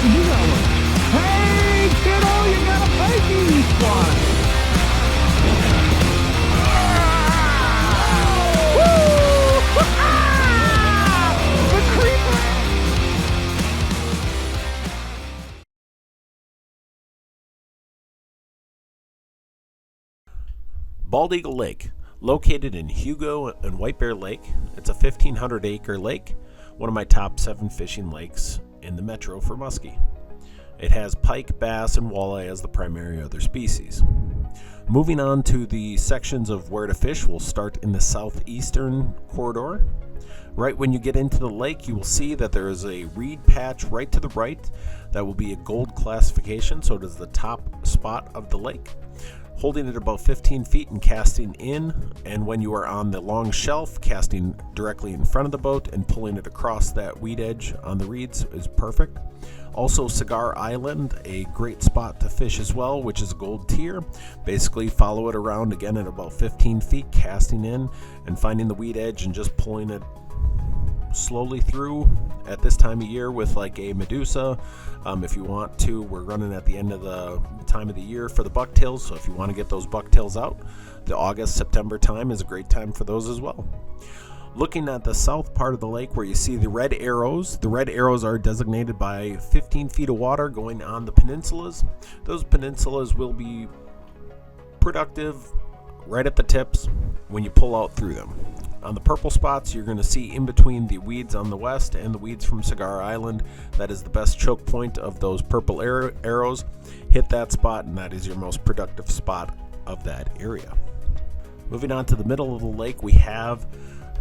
You got one. Hey, kiddo, you got a pikey squad. Woo! The creeper. Bald Eagle Lake, located in Hugo and White Bear Lake. It's a 1,500-acre lake, one of my top 7 fishing lakes in the metro for muskie. It has pike, bass, and walleye as the primary other species. Moving on to the sections of where to fish, we'll start in the southeastern corridor. Right when you get into the lake, you will see that there is a reed patch right to the right. That will be a gold classification, so it is the top spot of the lake. Holding it about 15 feet and casting in, and when you are on the long shelf, casting directly in front of the boat and pulling it across that weed edge on the reeds is perfect. Also, Cigar Island, a great spot to fish as well, which is a gold tier. Basically follow it around again at about 15 feet, casting in and finding the weed edge and just pulling it slowly through at this time of year with like a Medusa. If you want to, we're running at the end of the time of the year for the bucktails, so if you want to get those bucktails out, the August, September time is a great time for those as well. Looking at the south part of the lake where you see the red arrows are designated by 15 feet of water going on the peninsulas. Those peninsulas will be productive right at the tips when you pull out through them. On the purple spots, you're going to see in between the weeds on the west and the weeds from Cigar Island. That is the best choke point of those purple arrows. Hit that spot, and that is your most productive spot of that area. Moving on to the middle of the lake, we have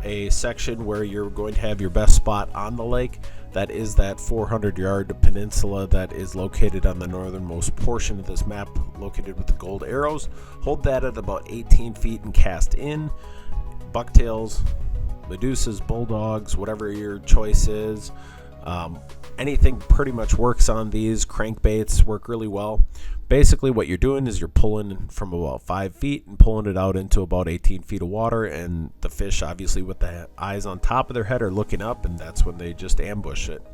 a section where you're going to have your best spot on the lake. That is that 400-yard peninsula that is located on the northernmost portion of this map, located with the gold arrows. Hold that at about 18 feet and cast in. Bucktails, Medusas, bulldogs, whatever your choice is. Anything pretty much works on these. Crankbaits work really well. Basically what you're doing is you're pulling from about 5 feet and pulling it out into about 18 feet of water, and the fish, obviously with the eyes on top of their head, are looking up, and that's when they just ambush it.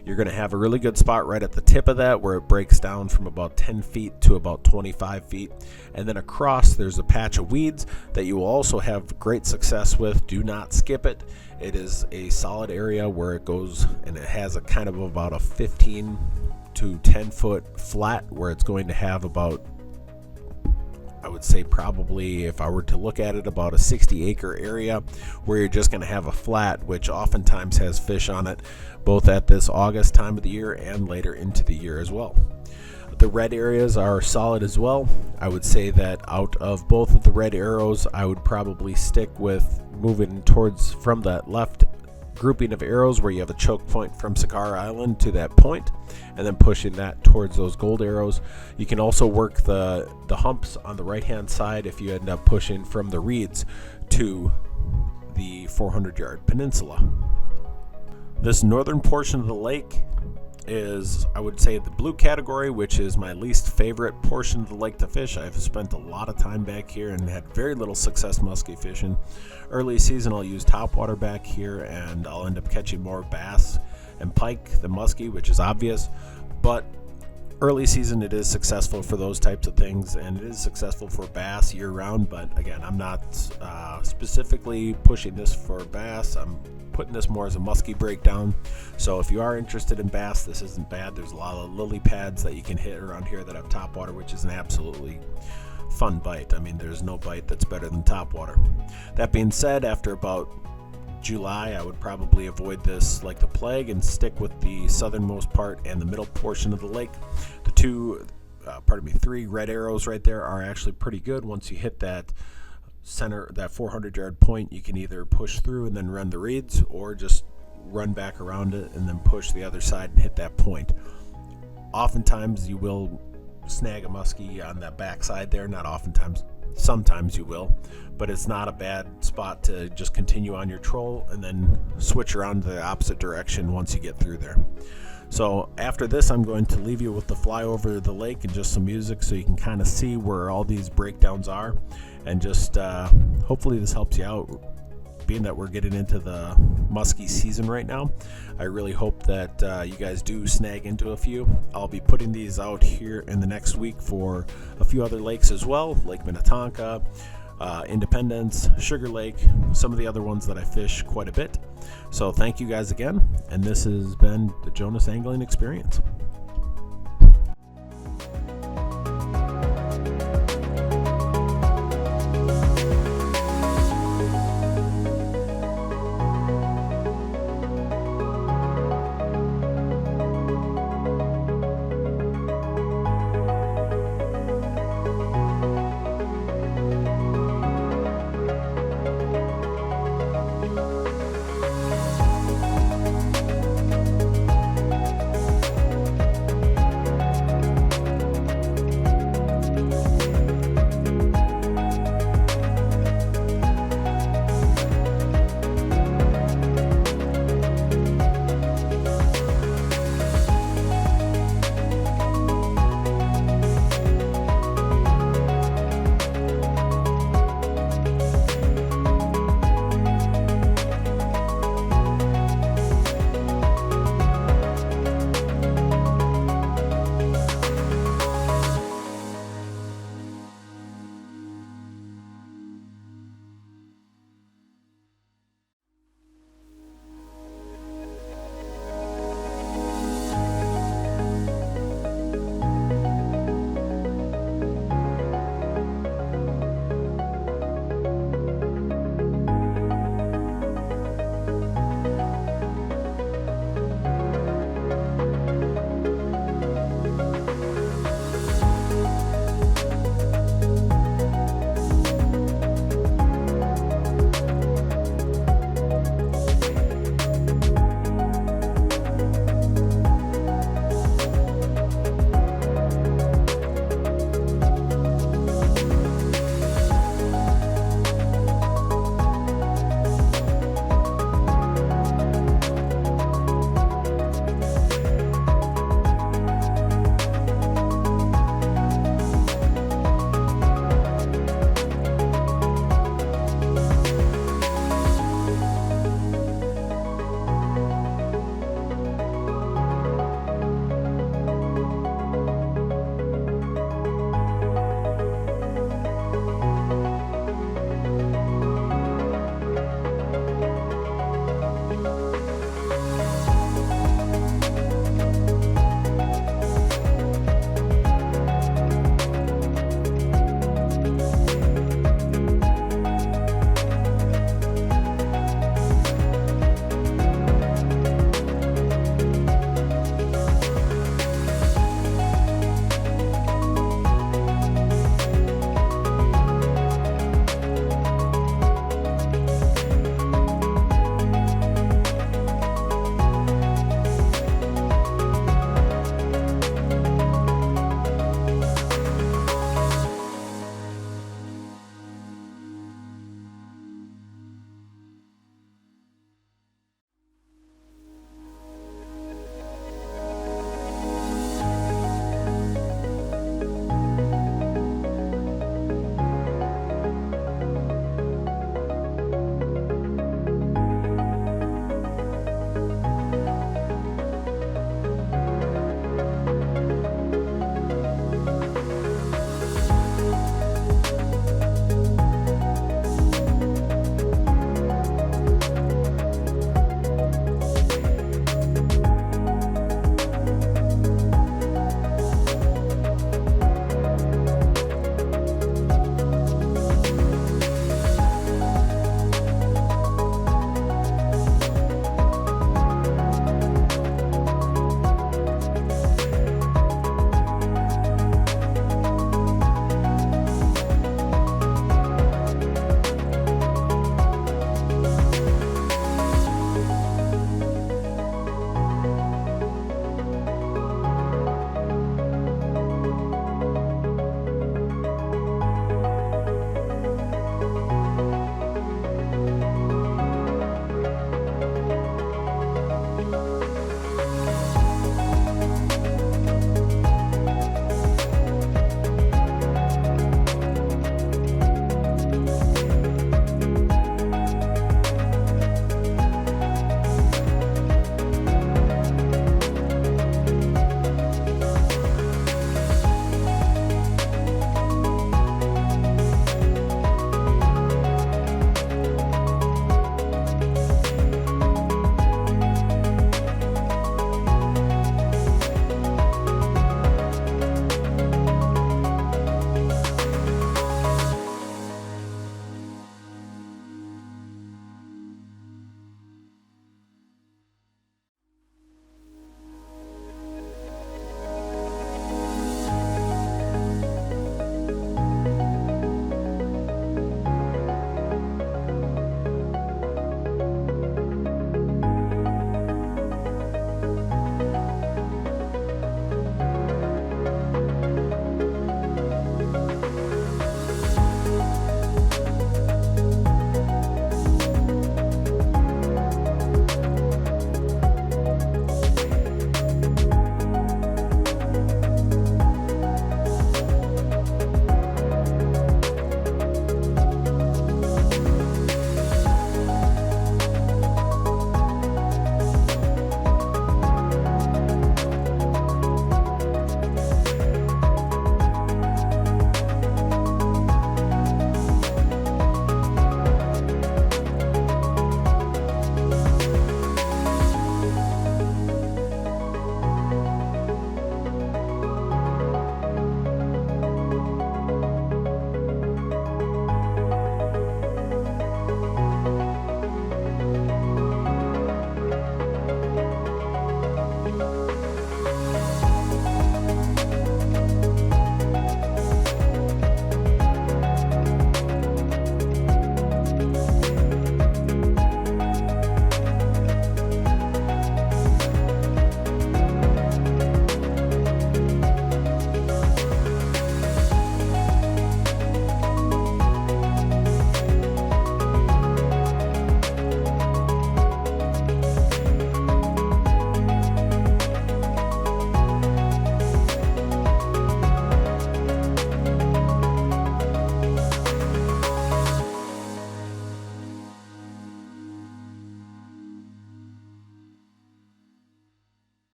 You're going to have a really good spot right at the tip of that where it breaks down from about 10 feet to about 25 feet, and then across there's a patch of weeds that you will also have great success with. Do not skip it. It is a solid area where it goes, and it has a kind of about a 15 to 10 foot flat where it's going to have about, I would say probably, if I were to look at it, about a 60-acre area where you're just going to have a flat, which oftentimes has fish on it, both at this August time of the year and later into the year as well. The red areas are solid as well. I would say that out of both of the red arrows, I would probably stick with moving towards from that left grouping of arrows where you have a choke point from Cigar Island to that point, and then pushing that towards those gold arrows. You can also work the humps on the right hand side if you end up pushing from the reeds to the 400-yard peninsula. This northern portion of the lake is, I would say, the blue category, which is my least favorite portion of the lake to fish. I've spent a lot of time back here and had very little success muskie fishing. Early season, I'll use topwater back here, and I'll end up catching more bass and pike than muskie, which is obvious. But early season, it is successful for those types of things, and it is successful for bass year round. But again, I'm not specifically pushing this for bass. I'm putting this more as a muskie breakdown. So if you are interested in bass, this isn't bad. There's a lot of lily pads that you can hit around here that have topwater, which is an absolutely fun bite. I mean, there's no bite that's better than topwater. That being said, after about July, I would probably avoid this like the plague and stick with the southernmost part and the middle portion of the lake. The three red arrows right there are actually pretty good. Once you hit that center, that 400-yard point, you can either push through and then run the reeds, or just run back around it and then push the other side and hit that point. Oftentimes you will snag a muskie on that back side there. Not oftentimes, sometimes you will, but it's not a bad spot to just continue on your troll and then switch around to the opposite direction once you get through there. So after this, I'm going to leave you with the flyover of the lake and just some music so you can kind of see where all these breakdowns are, and just hopefully this helps you out being that we're getting into the musky season right now, I really hope that you guys do snag into a few. I'll be putting these out here in the next week for a few other lakes as well, Lake Minnetonka, Independence, Sugar Lake, some of the other ones that I fish quite a bit. So thank you guys again, and this has been the Jonas Angling Experience.